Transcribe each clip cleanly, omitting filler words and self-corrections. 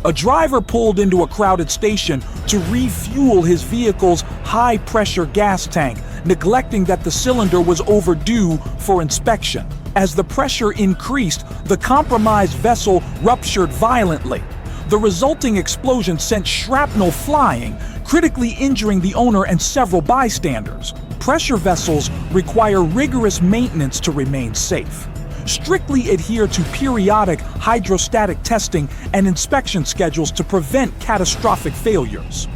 A driver pulled into a crowded station to refuel his vehicle's high-pressure gas tank, neglecting that the cylinder was overdue for inspection. As the pressure increased, the compromised vessel ruptured violently. The resulting explosion sent shrapnel flying, critically injuring the owner and several bystanders. Pressure vessels require rigorous maintenance to remain safe. Strictly adhere to periodic hydrostatic testing and inspection schedules to prevent catastrophic failures.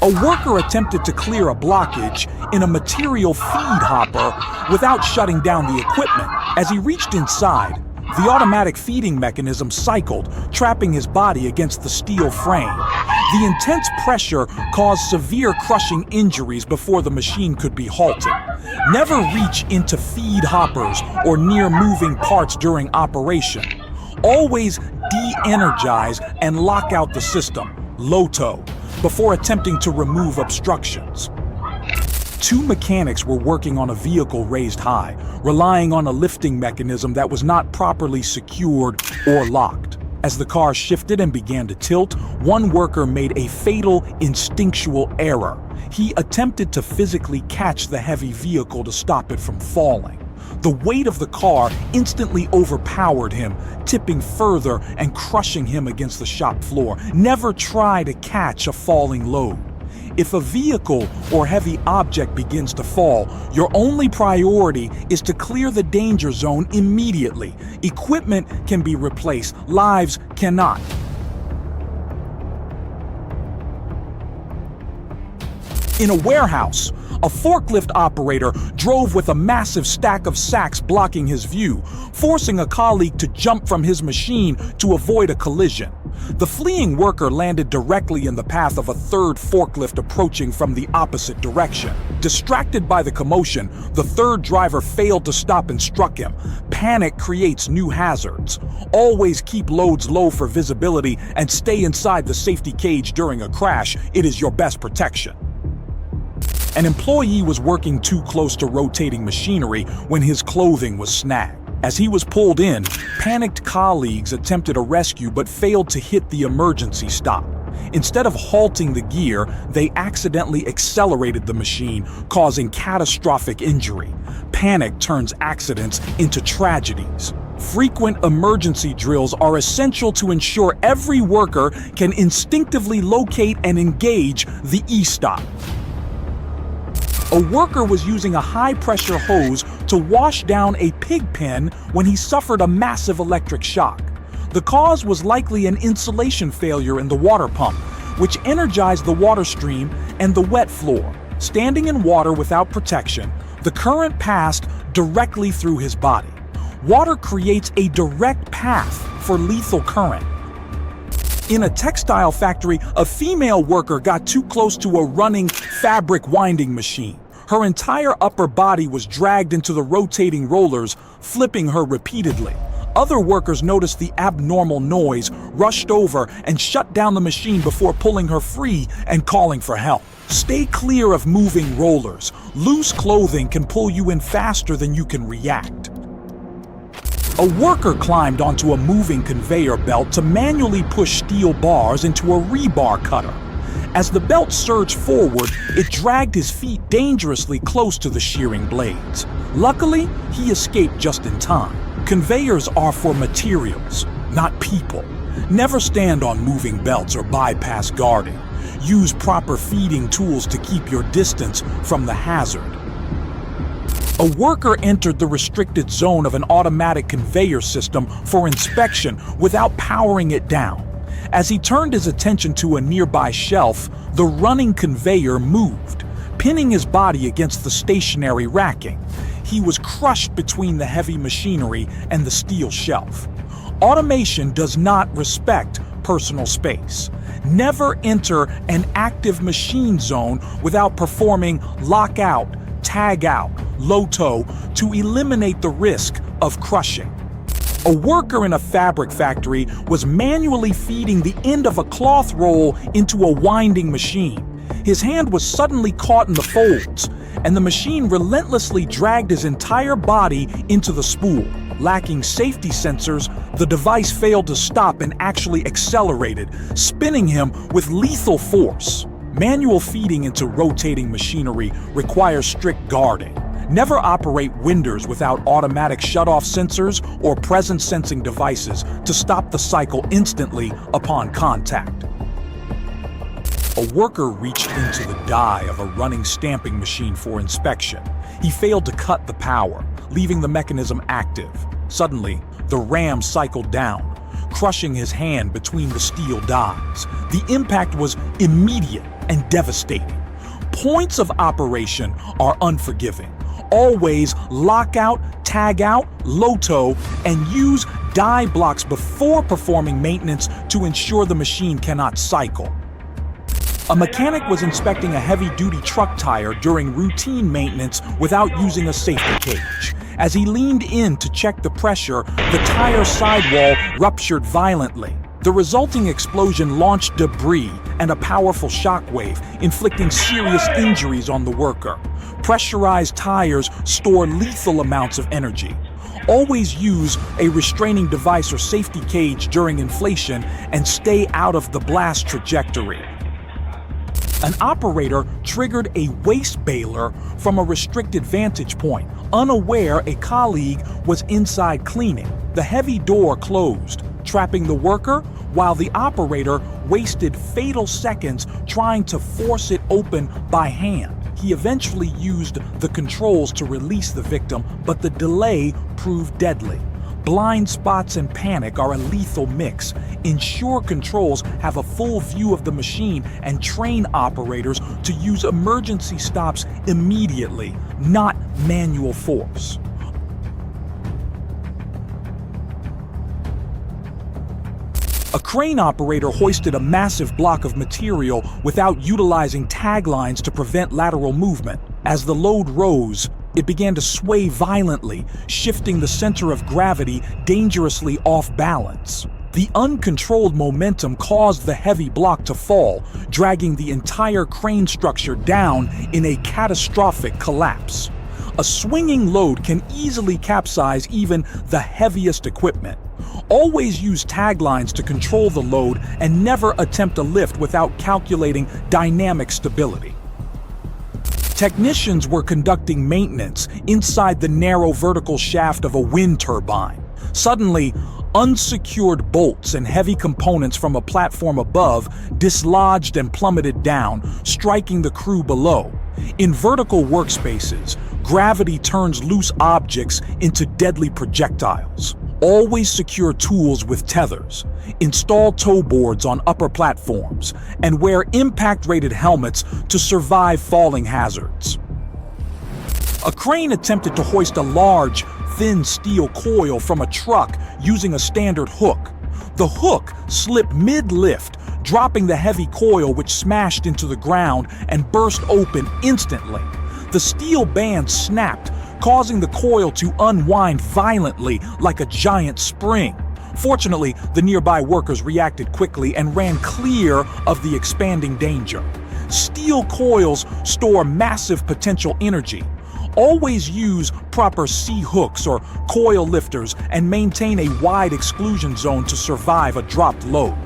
A worker attempted to clear a blockage in a material feed hopper without shutting down the equipment. As he reached inside, the automatic feeding mechanism cycled, trapping his body against the steel frame. The intense pressure caused severe crushing injuries before the machine could be halted. Never reach into feed hoppers or near moving parts during operation. Always de-energize and lock out the system, LOTO, before attempting to remove obstructions. Two mechanics were working on a vehicle raised high, relying on a lifting mechanism that was not properly secured or locked. As the car shifted and began to tilt, one worker made a fatal instinctual error. He attempted to physically catch the heavy vehicle to stop it from falling. The weight of the car instantly overpowered him, tipping further and crushing him against the shop floor. Never try to catch a falling load. If a vehicle or heavy object begins to fall, your only priority is to clear the danger zone immediately. Equipment can be replaced, lives cannot. In a warehouse, a forklift operator drove with a massive stack of sacks blocking his view, forcing a colleague to jump from his machine to avoid a collision. The fleeing worker landed directly in the path of a third forklift approaching from the opposite direction. Distracted by the commotion, the third driver failed to stop and struck him. Panic creates new hazards. Always keep loads low for visibility and stay inside the safety cage during a crash. It is your best protection. An employee was working too close to rotating machinery when his clothing was snagged. As he was pulled in, panicked colleagues attempted a rescue but failed to hit the emergency stop. Instead of halting the gear, they accidentally accelerated the machine, causing catastrophic injury. Panic turns accidents into tragedies. Frequent emergency drills are essential to ensure every worker can instinctively locate and engage the e-stop. A worker was using a high-pressure hose to wash down a pig pen when he suffered a massive electric shock. The cause was likely an insulation failure in the water pump, which energized the water stream and the wet floor. Standing in water without protection, the current passed directly through his body. Water creates a direct path for lethal current. In a textile factory, a female worker got too close to a running fabric winding machine. Her entire upper body was dragged into the rotating rollers, flipping her repeatedly. Other workers noticed the abnormal noise, rushed over, and shut down the machine before pulling her free and calling for help. Stay clear of moving rollers. Loose clothing can pull you in faster than you can react. A worker climbed onto a moving conveyor belt to manually push steel bars into a rebar cutter. As the belt surged forward, it dragged his feet dangerously close to the shearing blades. Luckily, he escaped just in time. Conveyors are for materials, not people. Never stand on moving belts or bypass guarding. Use proper feeding tools to keep your distance from the hazard. A worker entered the restricted zone of an automatic conveyor system for inspection without powering it down. As he turned his attention to a nearby shelf, the running conveyor moved, pinning his body against the stationary racking. He was crushed between the heavy machinery and the steel shelf. Automation does not respect personal space. Never enter an active machine zone without performing lockout, tag out, LOTO to eliminate the risk of crushing. A worker in a fabric factory was manually feeding the end of a cloth roll into a winding machine. His hand was suddenly caught in the folds, and the machine relentlessly dragged his entire body into the spool. Lacking safety sensors, the device failed to stop and actually accelerated, spinning him with lethal force. Manual feeding into rotating machinery requires strict guarding. Never operate winders without automatic shutoff sensors or presence-sensing devices to stop the cycle instantly upon contact. A worker reached into the die of a running stamping machine for inspection. He failed to cut the power, leaving the mechanism active. Suddenly, the ram cycled down, crushing his hand between the steel dies. The impact was immediate and devastating. Points of operation are unforgiving. Always lock out, tag out, loto, and use die blocks before performing maintenance to ensure the machine cannot cycle. A mechanic was inspecting a heavy-duty truck tire during routine maintenance without using a safety cage. As he leaned in to check the pressure, the tire sidewall ruptured violently. The resulting explosion launched debris and a powerful shockwave, inflicting serious injuries on the worker. Pressurized tires store lethal amounts of energy. Always use a restraining device or safety cage during inflation and stay out of the blast trajectory. An operator triggered a waste bailer from a restricted vantage point, unaware a colleague was inside cleaning. The heavy door closed, trapping the worker, while the operator wasted fatal seconds trying to force it open by hand. He eventually used the controls to release the victim, but the delay proved deadly. Blind spots and panic are a lethal mix. Ensure controls have a full view of the machine and train operators to use emergency stops immediately, not manual force. A crane operator hoisted a massive block of material without utilizing taglines to prevent lateral movement. As the load rose, it began to sway violently, shifting the center of gravity dangerously off balance. The uncontrolled momentum caused the heavy block to fall, dragging the entire crane structure down in a catastrophic collapse. A swinging load can easily capsize even the heaviest equipment. Always use taglines to control the load and never attempt a lift without calculating dynamic stability. Technicians were conducting maintenance inside the narrow vertical shaft of a wind turbine. Suddenly, unsecured bolts and heavy components from a platform above dislodged and plummeted down, striking the crew below. In vertical workspaces, gravity turns loose objects into deadly projectiles. Always secure tools with tethers. Install tow boards on upper platforms, and wear impact-rated helmets to survive falling hazards. A crane attempted to hoist a large, thin steel coil from a truck using a standard hook. The hook slipped mid-lift, dropping the heavy coil, which smashed into the ground and burst open instantly. The steel band snapped, causing the coil to unwind violently like a giant spring. Fortunately, the nearby workers reacted quickly and ran clear of the expanding danger. Steel coils store massive potential energy. Always use proper C-hooks or coil lifters and maintain a wide exclusion zone to survive a dropped load.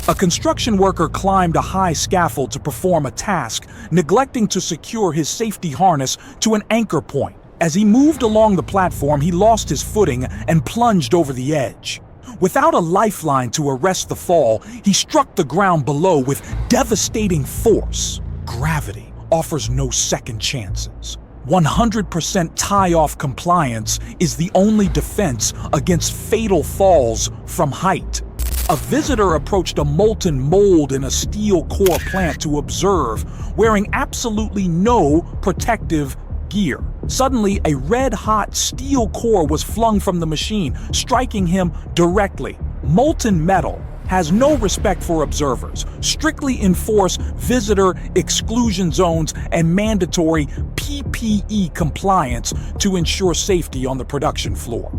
A construction worker climbed a high scaffold to perform a task, neglecting to secure his safety harness to an anchor point. As he moved along the platform, he lost his footing and plunged over the edge. Without a lifeline to arrest the fall, he struck the ground below with devastating force. Gravity offers no second chances. 100% tie-off compliance is the only defense against fatal falls from height. A visitor approached a molten mold in a steel core plant to observe, wearing absolutely no protective gear. Suddenly, a red-hot steel core was flung from the machine, striking him directly. Molten metal has no respect for observers. Strictly enforce visitor exclusion zones and mandatory PPE compliance to ensure safety on the production floor.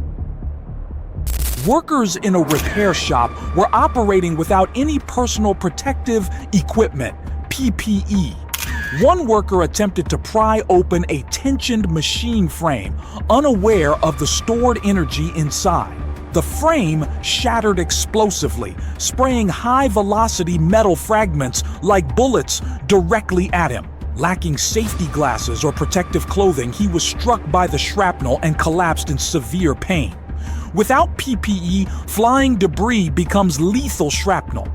Workers in a repair shop were operating without any personal protective equipment, PPE. One worker attempted to pry open a tensioned machine frame, unaware of the stored energy inside. The frame shattered explosively, spraying high-velocity metal fragments like bullets directly at him. Lacking safety glasses or protective clothing, he was struck by the shrapnel and collapsed in severe pain. Without PPE, flying debris becomes lethal shrapnel.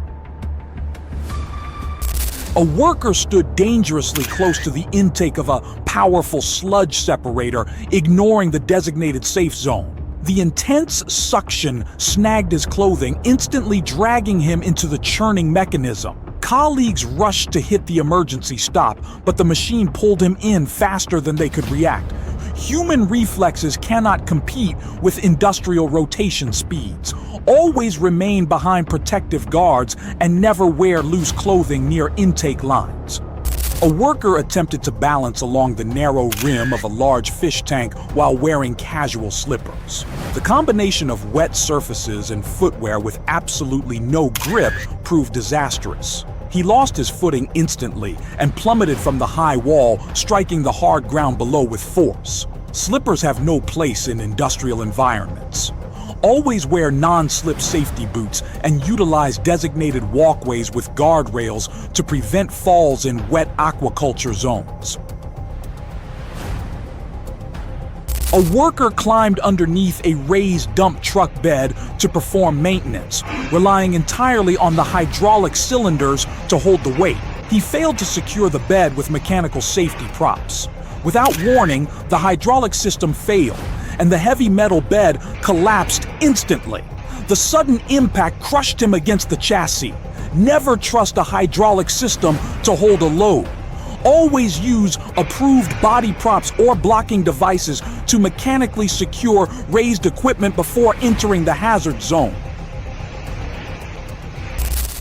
A worker stood dangerously close to the intake of a powerful sludge separator, ignoring the designated safe zone. The intense suction snagged his clothing, instantly dragging him into the churning mechanism. Colleagues rushed to hit the emergency stop, but the machine pulled him in faster than they could react. Human reflexes cannot compete with industrial rotation speeds. Always remain behind protective guards and never wear loose clothing near intake lines. A worker attempted to balance along the narrow rim of a large fish tank while wearing casual slippers. The combination of wet surfaces and footwear with absolutely no grip proved disastrous. He lost his footing instantly and plummeted from the high wall, striking the hard ground below with force. Slippers have no place in industrial environments. Always wear non-slip safety boots and utilize designated walkways with guardrails to prevent falls in wet aquaculture zones. A worker climbed underneath a raised dump truck bed to perform maintenance, relying entirely on the hydraulic cylinders to hold the weight. He failed to secure the bed with mechanical safety props. Without warning, the hydraulic system failed, and the heavy metal bed collapsed instantly. The sudden impact crushed him against the chassis. Never trust a hydraulic system to hold a load. Always use approved body props or blocking devices to mechanically secure raised equipment before entering the hazard zone.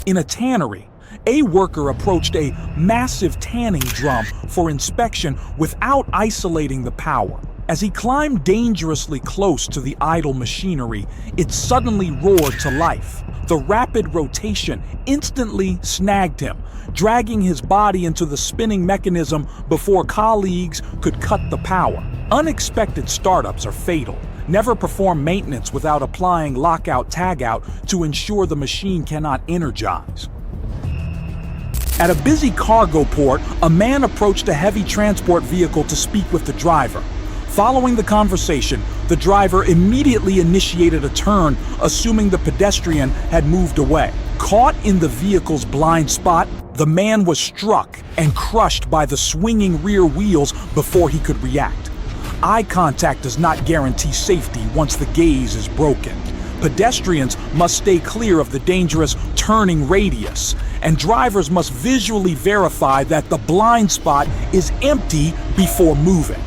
In a tannery, a worker approached a massive tanning drum for inspection without isolating the power. As he climbed dangerously close to the idle machinery, it suddenly roared to life. The rapid rotation instantly snagged him, dragging his body into the spinning mechanism before colleagues could cut the power. Unexpected startups are fatal. Never perform maintenance without applying lockout-tagout to ensure the machine cannot energize. At a busy cargo port, a man approached a heavy transport vehicle to speak with the driver. Following the conversation, the driver immediately initiated a turn, assuming the pedestrian had moved away. Caught in the vehicle's blind spot, the man was struck and crushed by the swinging rear wheels before he could react. Eye contact does not guarantee safety once the gaze is broken. Pedestrians must stay clear of the dangerous turning radius, and drivers must visually verify that the blind spot is empty before moving.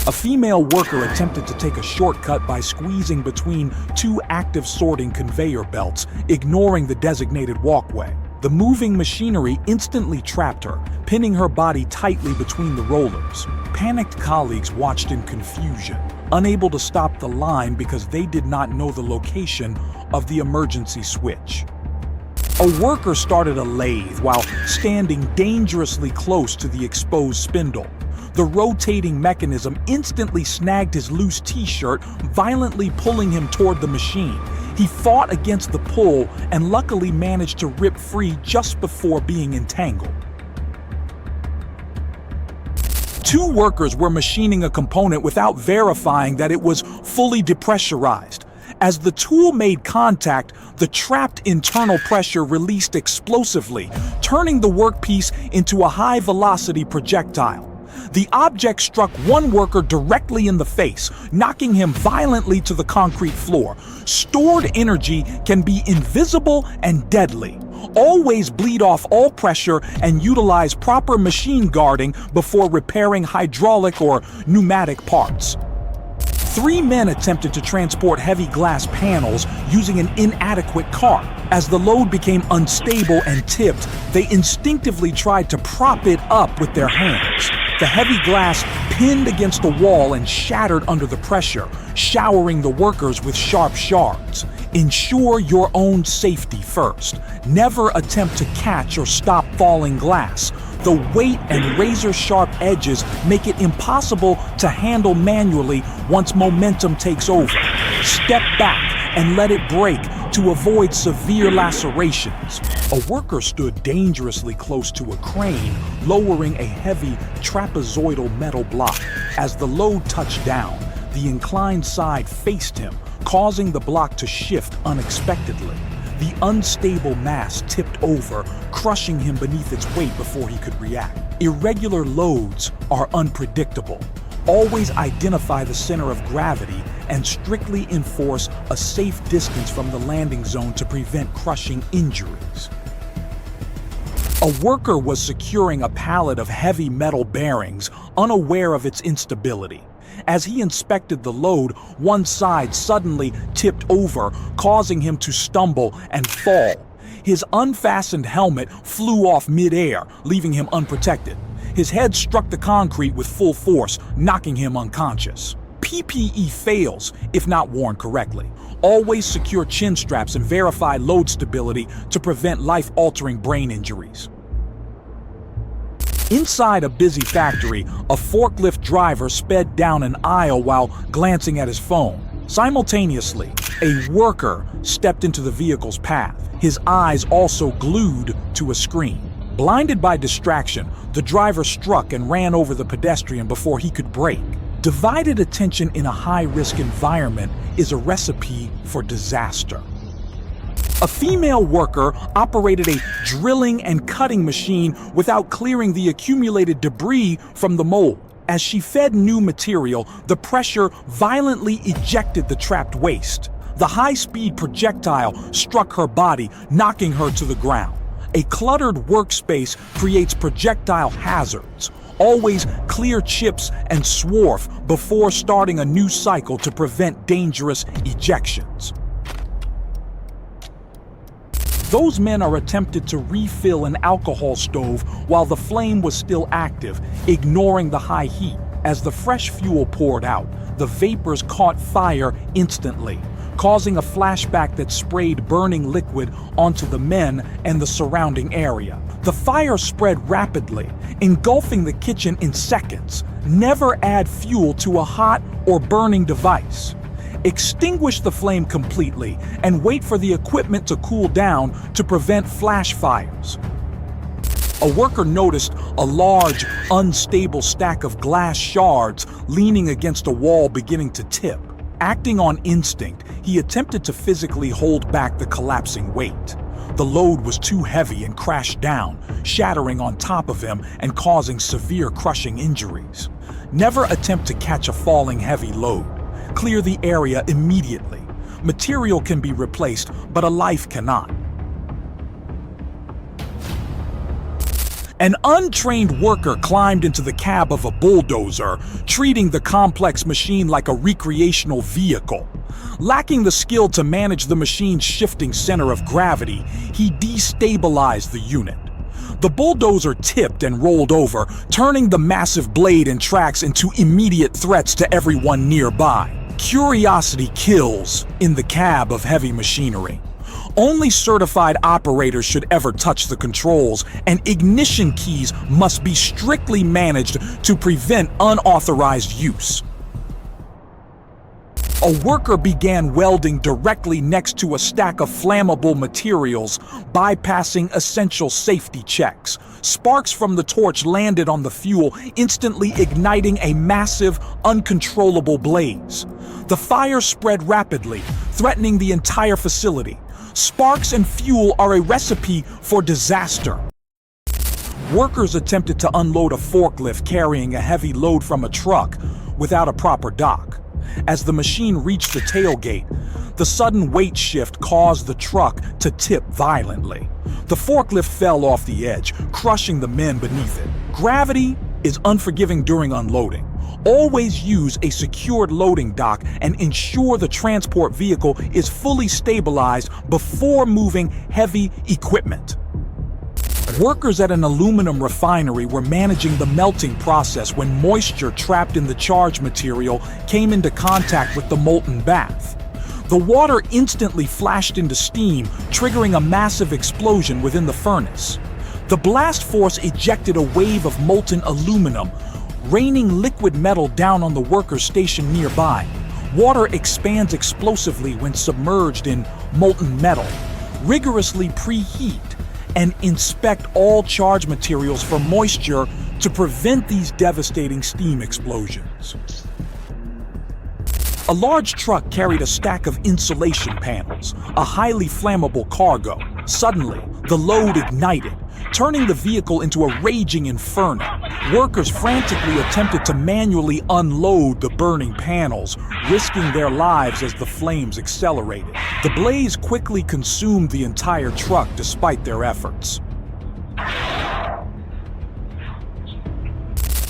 A female worker attempted to take a shortcut by squeezing between two active sorting conveyor belts, ignoring the designated walkway. The moving machinery instantly trapped her, pinning her body tightly between the rollers. Panicked colleagues watched in confusion, unable to stop the line because they did not know the location of the emergency switch. A worker started a lathe while standing dangerously close to the exposed spindle. The rotating mechanism instantly snagged his loose t-shirt, violently pulling him toward the machine. He fought against the pull and luckily managed to rip free just before being entangled. Two workers were machining a component without verifying that it was fully depressurized. As the tool made contact, the trapped internal pressure released explosively, turning the workpiece into a high-velocity projectile. The object struck one worker directly in the face, knocking him violently to the concrete floor. Stored energy can be invisible and deadly. Always bleed off all pressure and utilize proper machine guarding before repairing hydraulic or pneumatic parts. 3 men attempted to transport heavy glass panels using an inadequate cart. As the load became unstable and tipped, they instinctively tried to prop it up with their hands. The heavy glass pinned against the wall and shattered under the pressure, showering the workers with sharp shards. Ensure your own safety first. Never attempt to catch or stop falling glass. The weight and razor-sharp edges make it impossible to handle manually once momentum takes over. Step back and let it break to avoid severe lacerations. A worker stood dangerously close to a crane, lowering a heavy trapezoidal metal block. As the load touched down, the inclined side faced him, causing the block to shift unexpectedly. The unstable mass tipped over, crushing him beneath its weight before he could react. Irregular loads are unpredictable. Always identify the center of gravity and strictly enforce a safe distance from the landing zone to prevent crushing injuries. A worker was securing a pallet of heavy metal bearings, unaware of its instability. As he inspected the load, one side suddenly tipped over, causing him to stumble and fall. His unfastened helmet flew off mid-air, leaving him unprotected. His head struck the concrete with full force, knocking him unconscious. PPE fails if not worn correctly. Always secure chin straps and verify load stability to prevent life-altering brain injuries. Inside a busy factory, a forklift driver sped down an aisle while glancing at his phone. Simultaneously, a worker stepped into the vehicle's path, his eyes also glued to a screen. Blinded by distraction, the driver struck and ran over the pedestrian before he could brake. Divided attention in a high-risk environment is a recipe for disaster. A female worker operated a drilling and cutting machine without clearing the accumulated debris from the mold. As she fed new material, the pressure violently ejected the trapped waste. The high-speed projectile struck her body, knocking her to the ground. A cluttered workspace creates projectile hazards. Always clear chips and swarf before starting a new cycle to prevent dangerous ejections. Those men are attempted to refill an alcohol stove while the flame was still active, ignoring the high heat. As the fresh fuel poured out, the vapors caught fire instantly, causing a flashback that sprayed burning liquid onto the men and the surrounding area. The fire spread rapidly, engulfing the kitchen in seconds. Never add fuel to a hot or burning device. Extinguish the flame completely and wait for the equipment to cool down to prevent flash fires. A worker noticed a large, unstable stack of glass shards leaning against a wall beginning to tip. Acting on instinct, he attempted to physically hold back the collapsing weight. The load was too heavy and crashed down, shattering on top of him and causing severe crushing injuries. Never attempt to catch a falling heavy load. Clear the area immediately. Material can be replaced, but a life cannot. An untrained worker climbed into the cab of a bulldozer, treating the complex machine like a recreational vehicle. Lacking the skill to manage the machine's shifting center of gravity, he destabilized the unit. The bulldozer tipped and rolled over, turning the massive blade and tracks into immediate threats to everyone nearby. Curiosity kills in the cab of heavy machinery. Only certified operators should ever touch the controls, and ignition keys must be strictly managed to prevent unauthorized use. A worker began welding directly next to a stack of flammable materials, bypassing essential safety checks. Sparks from the torch landed on the fuel, instantly igniting a massive, uncontrollable blaze. The fire spread rapidly, threatening the entire facility. Sparks and fuel are a recipe for disaster. Workers attempted to unload a forklift carrying a heavy load from a truck without a proper dock. As the machine reached the tailgate, the sudden weight shift caused the truck to tip violently. The forklift fell off the edge, crushing the men beneath it. Gravity is unforgiving during unloading. Always use a secured loading dock and ensure the transport vehicle is fully stabilized before moving heavy equipment. Workers at an aluminum refinery were managing the melting process when moisture trapped in the charge material came into contact with the molten bath. The water instantly flashed into steam, triggering a massive explosion within the furnace. The blast force ejected a wave of molten aluminum, raining liquid metal down on the workers stationed nearby. Water expands explosively when submerged in molten metal. Rigorously preheat and inspect all charge materials for moisture to prevent these devastating steam explosions. A large truck carried a stack of insulation panels, a highly flammable cargo. Suddenly, the load ignited, turning the vehicle into a raging inferno. Workers frantically attempted to manually unload the burning panels, risking their lives as the flames accelerated. The blaze quickly consumed the entire truck despite their efforts.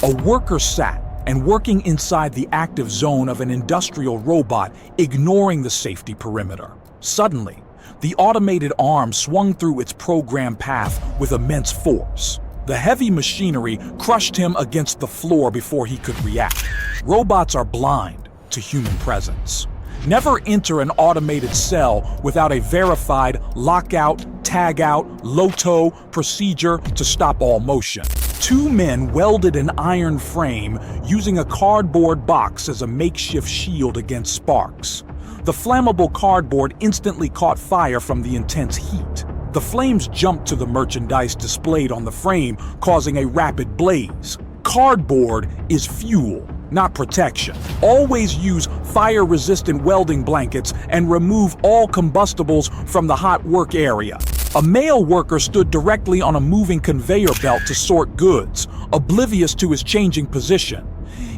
A worker sat and working inside the active zone of an industrial robot, ignoring the safety perimeter. Suddenly, the automated arm swung through its programmed path with immense force. The heavy machinery crushed him against the floor before he could react. Robots are blind to human presence. Never enter an automated cell without a verified lockout, tagout, LOTO procedure to stop all motion. Two men welded an iron frame using a cardboard box as a makeshift shield against sparks. The flammable cardboard instantly caught fire from the intense heat. The flames jumped to the merchandise displayed on the frame, causing a rapid blaze. Cardboard is fuel, not protection. Always use fire-resistant welding blankets and remove all combustibles from the hot work area. A male worker stood directly on a moving conveyor belt to sort goods, oblivious to his changing position.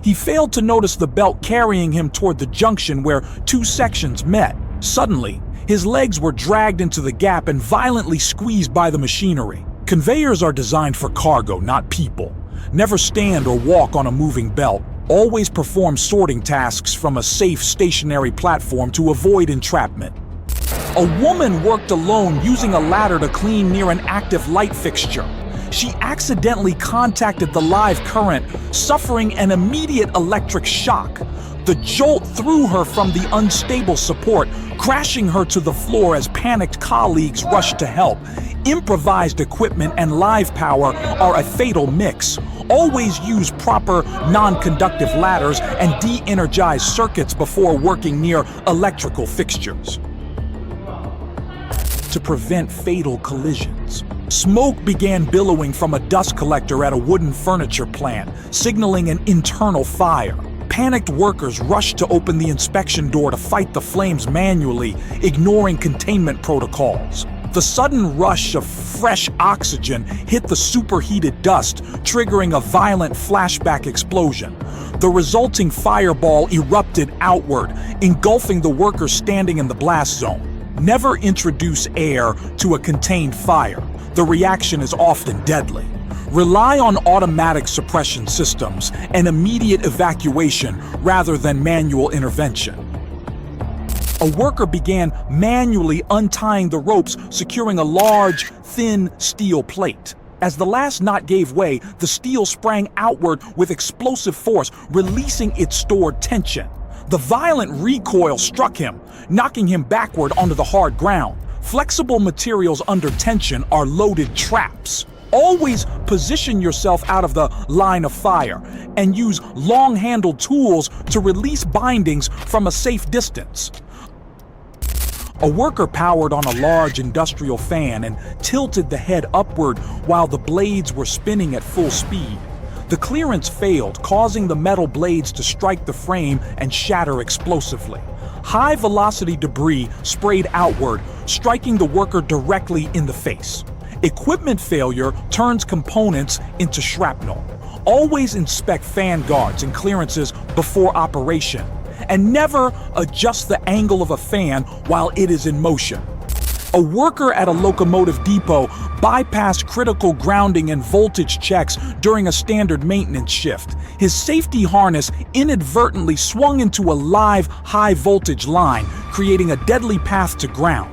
He failed to notice the belt carrying him toward the junction where two sections met. Suddenly, his legs were dragged into the gap and violently squeezed by the machinery. Conveyors are designed for cargo, not people. Never stand or walk on a moving belt. Always perform sorting tasks from a safe, stationary platform to avoid entrapment. A woman worked alone using a ladder to clean near an active light fixture. She accidentally contacted the live current, suffering an immediate electric shock. The jolt threw her from the unstable support, crashing her to the floor as panicked colleagues rushed to help. Improvised equipment and live power are a fatal mix. Always use proper non-conductive ladders and de-energize circuits before working near electrical fixtures. To prevent fatal collisions, smoke began billowing from a dust collector at a wooden furniture plant, signaling an internal fire. Panicked workers rushed to open the inspection door to fight the flames manually, ignoring containment protocols. The sudden rush of fresh oxygen hit the superheated dust, triggering a violent flashback explosion. The resulting fireball erupted outward, engulfing the workers standing in the blast zone. Never introduce air to a contained fire. The reaction is often deadly. Rely on automatic suppression systems and immediate evacuation rather than manual intervention. A worker began manually untying the ropes, securing a large, thin steel plate. As the last knot gave way, the steel sprang outward with explosive force, releasing its stored tension. The violent recoil struck him, knocking him backward onto the hard ground. Flexible materials under tension are loaded traps. Always position yourself out of the line of fire and use long-handled tools to release bindings from a safe distance. A worker powered on a large industrial fan and tilted the head upward while the blades were spinning at full speed. The clearance failed, causing the metal blades to strike the frame and shatter explosively. High-velocity debris sprayed outward, striking the worker directly in the face. Equipment failure turns components into shrapnel. Always inspect fan guards and clearances before operation, and never adjust the angle of a fan while it is in motion. A worker at a locomotive depot bypassed critical grounding and voltage checks during a standard maintenance shift. His safety harness inadvertently swung into a live high-voltage line, creating a deadly path to ground.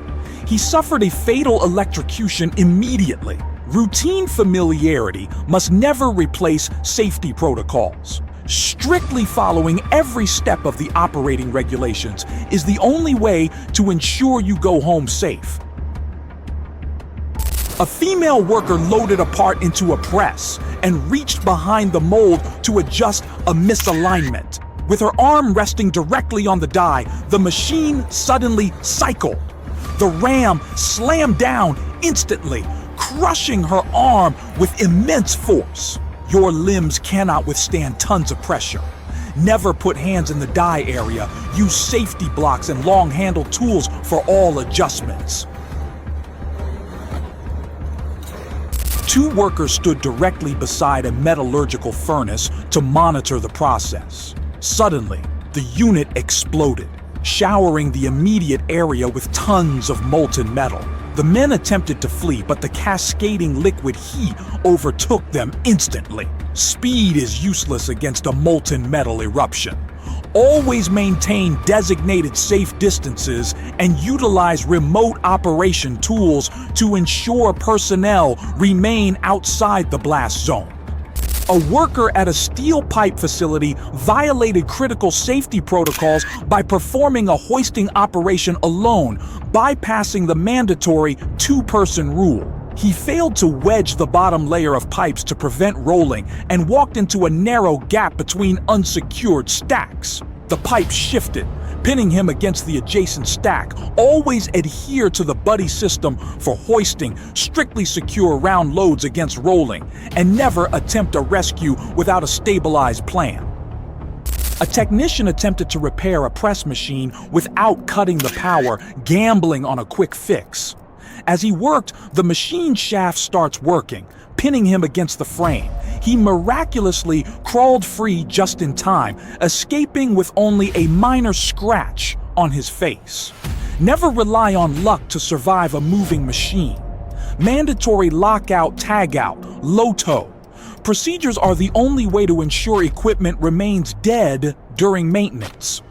He suffered a fatal electrocution immediately. Routine familiarity must never replace safety protocols. Strictly following every step of the operating regulations is the only way to ensure you go home safe. A female worker loaded a part into a press and reached behind the mold to adjust a misalignment. With her arm resting directly on the die, the machine suddenly cycled. The ram slammed down instantly, crushing her arm with immense force. Your limbs cannot withstand tons of pressure. Never put hands in the die area. Use safety blocks and long-handled tools for all adjustments. Two workers stood directly beside a metallurgical furnace to monitor the process. Suddenly, the unit exploded, showering the immediate area with tons of molten metal. The men attempted to flee, but the cascading liquid heat overtook them instantly. Speed is useless against a molten metal eruption. Always maintain designated safe distances and utilize remote operation tools to ensure personnel remain outside the blast zone. A worker at a steel pipe facility violated critical safety protocols by performing a hoisting operation alone, bypassing the mandatory two-person rule. He failed to wedge the bottom layer of pipes to prevent rolling and walked into a narrow gap between unsecured stacks. The pipe shifted, pinning him against the adjacent stack. Always adhere to the buddy system for hoisting, strictly secure round loads against rolling, and never attempt a rescue without a stabilized plan. A technician attempted to repair a press machine without cutting the power, gambling on a quick fix. As he worked, the machine shaft starts working, pinning him against the frame. He miraculously crawled free just in time, escaping with only a minor scratch on his face. Never rely on luck to survive a moving machine. Mandatory lockout, tagout, LOTO. Procedures are the only way to ensure equipment remains dead during maintenance.